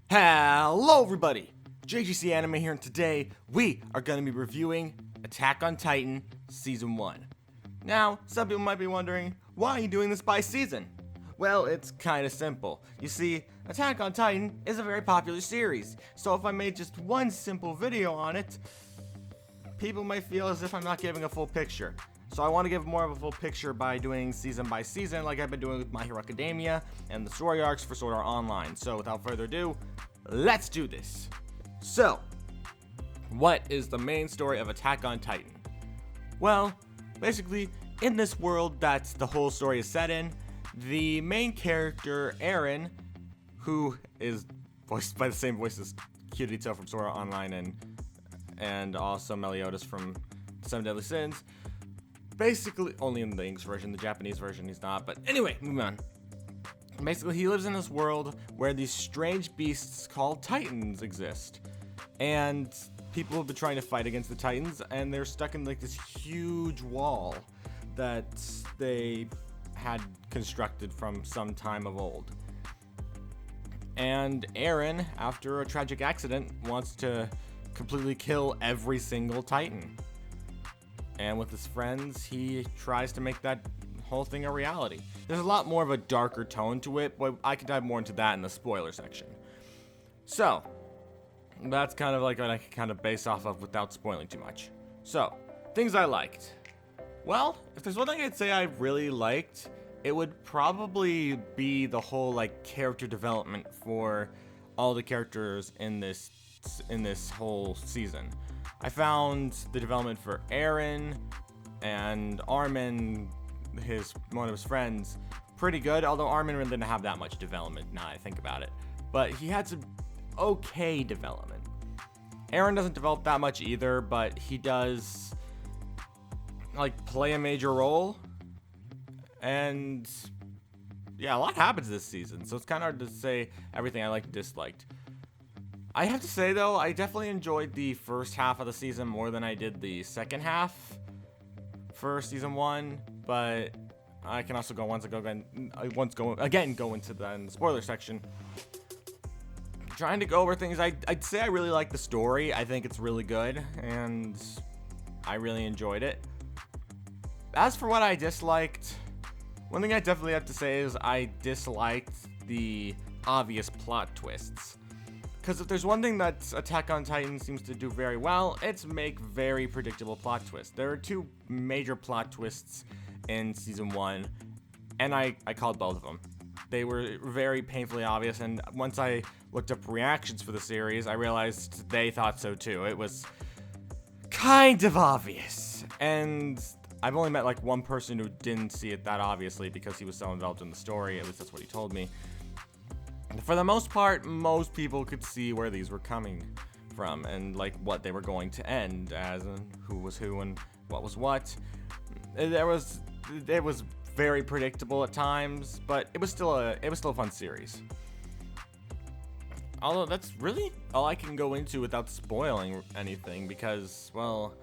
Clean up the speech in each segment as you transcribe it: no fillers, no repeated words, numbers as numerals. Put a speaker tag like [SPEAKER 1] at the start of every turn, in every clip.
[SPEAKER 1] Hello everybody, JGC Anime here, and today we are going to be reviewing Attack on Titan Season 1. Now, some people might be wondering, why are you doing this by season? Well, it's kind of simple. You see, Attack on Titan is a very popular series, so if I made just one simple video on it, people might feel as if I'm not giving a full picture. So I want to give more of a full picture by doing season by season like I've been doing with My Hero Academia and the story arcs for Sword Art Online. So without further ado, let's do this. So, what is the main story of Attack on Titan? Well, basically, in this world that the whole story is set in, the main character, Eren, who is voiced by the same voice as Kirito from Sword Art Online and also Meliodas from Seven Deadly Sins, basically, only in the English version, the Japanese version he's not, but anyway, moving on. Basically, he lives in this world where these strange beasts called Titans exist. And people have been trying to fight against the Titans, and they're stuck in like this huge wall that they had constructed from some time of old. And Eren, after a tragic accident, wants to completely kill every single Titan. And with his friends, he tries to make that whole thing a reality. There's a lot more of a darker tone to it, but I can dive more into that in the spoiler section. So, that's kind of like what I can kind of base off of without spoiling too much. So, things I liked. Well, if there's one thing I'd say I really liked, it would probably be the whole like character development for all the characters in this whole season. I found the development for Eren and Armin, one of his friends, pretty good, although Armin really didn't have that much development now I think about it. But he had some okay development. Eren doesn't develop that much either, but he does like play a major role. And yeah, a lot happens this season, so it's kind of hard to say everything I liked and disliked. I have to say though, I definitely enjoyed the first half of the season more than I did the second half for season 1, but I can also go into that in the spoiler section. Trying to go over things, I'd say I really like the story. I think it's really good, and I really enjoyed it. As for what I disliked, one thing I definitely have to say is I disliked the obvious plot twists. Because if there's one thing that Attack on Titan seems to do very well, it's make very predictable plot twists. There are two major plot twists in season 1, and I called both of them. They were very painfully obvious, and once I looked up reactions for the series, I realized they thought so too. It was kind of obvious, and I've only met like one person who didn't see it that obviously because he was so involved in the story. At least that's what he told me. For the most part, most people could see where these were coming from and like what they were going to end as, and who was who and what was what. It was very predictable at times, but it was still a fun series. Although that's really all I can go into without spoiling anything, because well,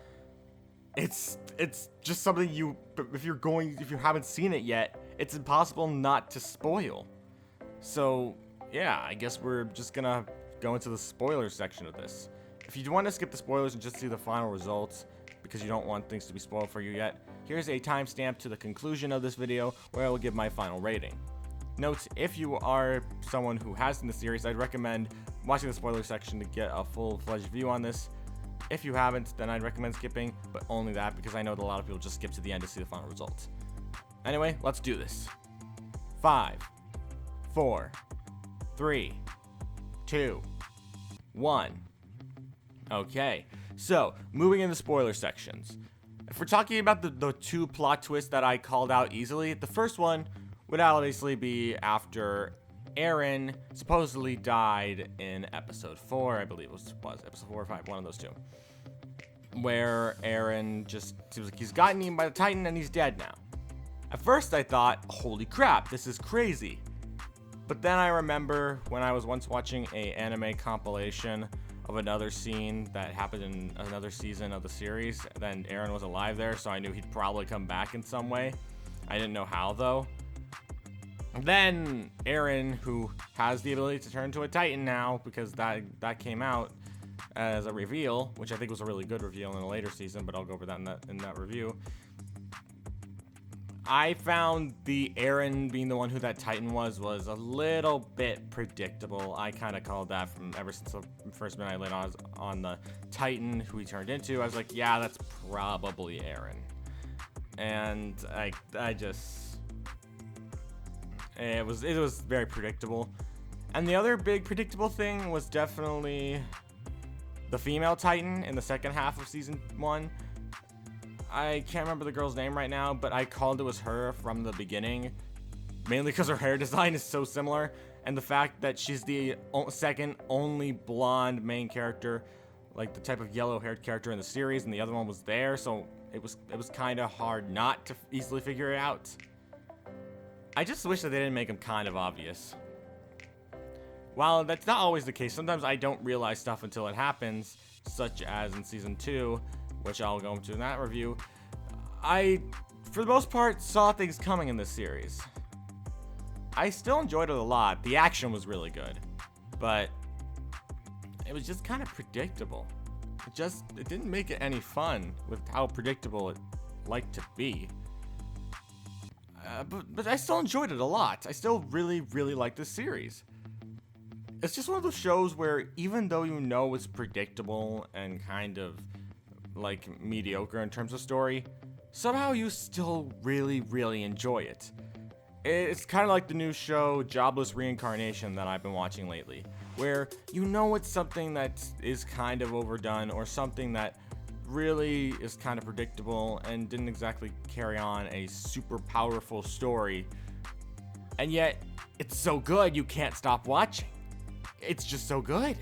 [SPEAKER 1] it's just something if you haven't seen it yet, it's impossible not to spoil. So yeah, I guess we're just gonna go into the spoiler section of this. If you want to skip the spoilers and just see the final results because you don't want things to be spoiled for you yet, here's a timestamp to the conclusion of this video where I will give my final rating. Note, if you are someone who has seen the series, I'd recommend watching the spoiler section to get a full-fledged view on this. If you haven't, then I'd recommend skipping, but only that because I know that a lot of people just skip to the end to see the final results. Anyway, let's do this. 5, 4, 3, 2, 1. Okay, so moving into spoiler sections. If we're talking about the two plot twists that I called out easily, the first one would obviously be after Eren supposedly died in episode 4, I believe it was episode 4 or 5, one of those two. Where Eren just seems like he's gotten eaten by the Titan and he's dead now. At first I thought, holy crap, this is crazy. But then I remember when I was once watching a anime compilation of another scene that happened in another season of the series, then Eren was alive there, so I knew he'd probably come back in some way. I didn't know how though. Then Eren, who has the ability to turn into a Titan now, because that came out as a reveal, which I think was a really good reveal in a later season, but I'll go over that in that review. I found the Eren being the one who that Titan was a little bit predictable. I kind of called that from ever since the first minute I laid on the Titan who he turned into. I was like, yeah, that's probably Eren. And I just, it was very predictable. And the other big predictable thing was definitely the female Titan in the second half of season 1. I can't remember the girl's name right now, but I called it was her from the beginning, mainly because her hair design is so similar, and the fact that she's the second only blonde main character, like the type of yellow-haired character in the series, and the other one was there, so it was kind of hard not to easily figure it out. I just wish that they didn't make him kind of obvious. While that's not always the case, sometimes I don't realize stuff until it happens, such as in season 2, which I'll go into in that review. I, for the most part, saw things coming in this series. I still enjoyed it a lot. The action was really good, but it was just kind of predictable. It didn't make it any fun with how predictable it liked to be. But I still enjoyed it a lot. I still really, really like this series. It's just one of those shows where even though you know it's predictable and kind of like mediocre in terms of story, somehow you still really, really enjoy it. It's kind of like the new show Jobless Reincarnation that I've been watching lately, where you know it's something that is kind of overdone or something that really is kind of predictable and didn't exactly carry on a super powerful story, and yet it's so good you can't stop watching. It's just so good.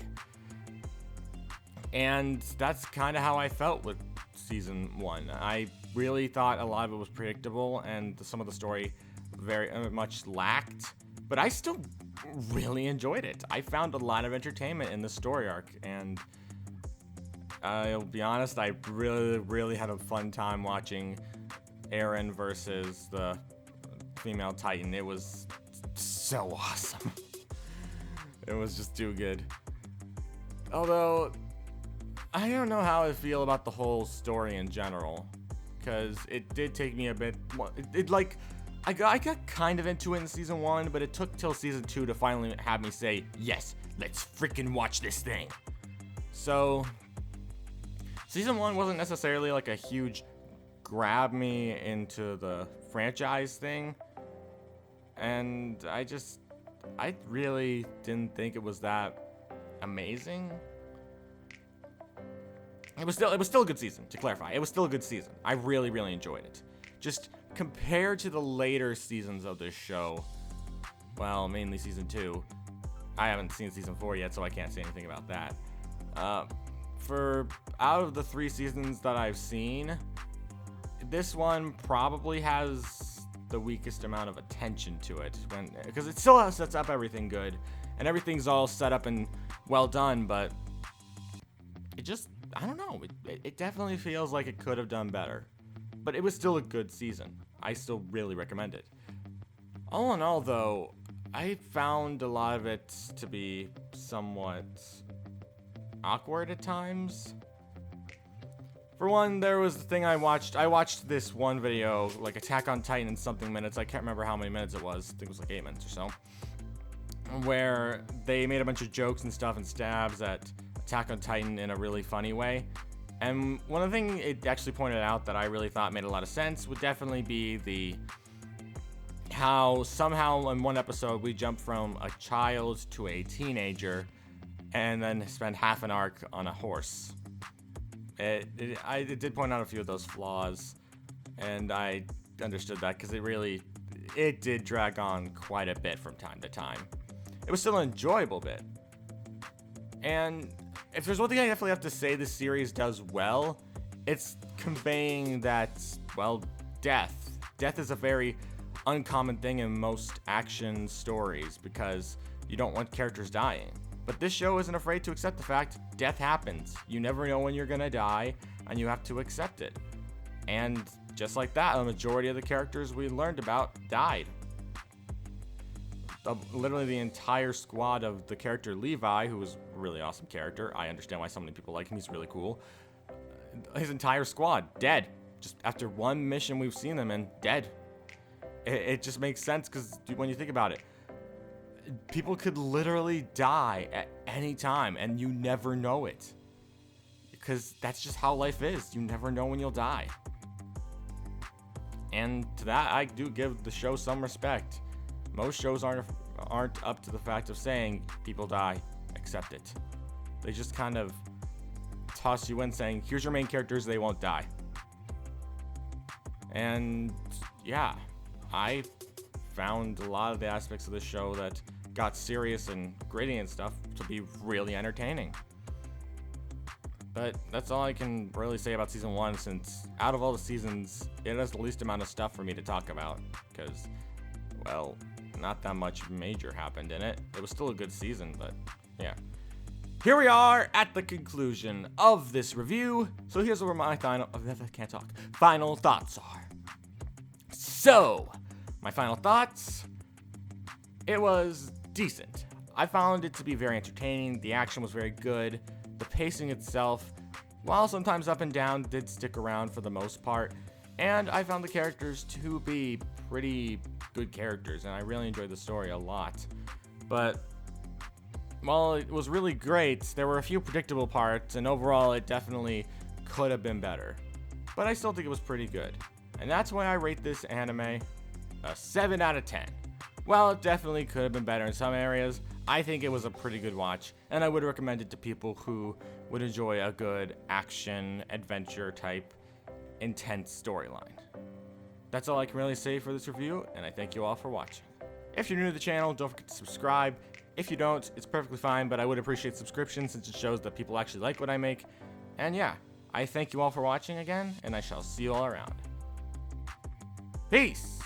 [SPEAKER 1] And that's kind of how I felt with season 1. I really thought a lot of it was predictable and some of the story very much lacked, but I still really enjoyed it. I found a lot of entertainment in the story arc, and I'll be honest, I really, really had a fun time watching Eren versus the female Titan. It was so awesome. It was just too good. Although, I don't know how I feel about the whole story in general, because it did take me a bit. I got kind of into it in season 1, but it took till season 2 to finally have me say, yes, let's freaking watch this thing. So, season 1 wasn't necessarily like a huge grab me into the franchise thing, and I really didn't think it was that amazing. It was still a good season, to clarify. It was still a good season. I really, really enjoyed it. Just compared to the later seasons of this show, well, mainly season 2. I haven't seen season 4 yet, so I can't say anything about that. For out of the 3 seasons that I've seen, this one probably has the weakest amount of attention to it, because it still sets up everything good, and everything's all set up and well done, but it just, I don't know, it definitely feels like it could have done better. But it was still a good season. I still really recommend it. All in all, though, I found a lot of it to be somewhat awkward at times. For one, there was the thing I watched this one video, like Attack on Titan in something minutes. I can't remember how many minutes it was. I think it was like 8 minutes or so. Where they made a bunch of jokes and stuff and stabs at Attack on Titan in a really funny way. And one of the things it actually pointed out that I really thought made a lot of sense would definitely be how somehow in one episode we jump from a child to a teenager and then spend half an arc on a horse. It did point out a few of those flaws, and I understood that because it did drag on quite a bit from time to time. It was still an enjoyable bit. And if there's one thing I definitely have to say this series does well, it's conveying that, well, death. Death is a very uncommon thing in most action stories because you don't want characters dying. But this show isn't afraid to accept the fact death happens. You never know when you're gonna die, and you have to accept it. And just like that, a majority of the characters we learned about died. literally the entire squad of the character Levi, who was a really awesome character. I understand why so many people like him. He's really cool. His entire squad dead. Just after one mission we've seen them in, dead. It just makes sense because when you think about it, people could literally die at any time and you never know it. Because that's just how life is. You never know when you'll die. And to that, I do give the show some respect. Most shows aren't up to the fact of saying people die, accept it. They just kind of toss you in saying, here's your main characters, they won't die. And yeah, I found a lot of the aspects of the show that got serious and gritty and stuff to be really entertaining. But that's all I can really say about season 1, since out of all the seasons, it has the least amount of stuff for me to talk about. Because, well, not that much major happened in it. It was still a good season, but yeah. Here we are at the conclusion of this review. So here's where my final thoughts are. So, my final thoughts. It was decent. I found it to be very entertaining. The action was very good. The pacing itself, while sometimes up and down, did stick around for the most part. And I found the characters to be pretty good characters, and I really enjoyed the story a lot. But while it was really great, there were a few predictable parts, and overall it definitely could have been better. But I still think it was pretty good. And that's why I rate this anime a 7 out of 10. While it definitely could have been better in some areas, I think it was a pretty good watch, and I would recommend it to people who would enjoy a good action, adventure type, intense storyline. That's all I can really say for this review, and I thank you all for watching. If you're new to the channel, don't forget to subscribe. If you don't, it's perfectly fine, but I would appreciate subscription since it shows that people actually like what I make. And yeah, I thank you all for watching again, and I shall see you all around. Peace!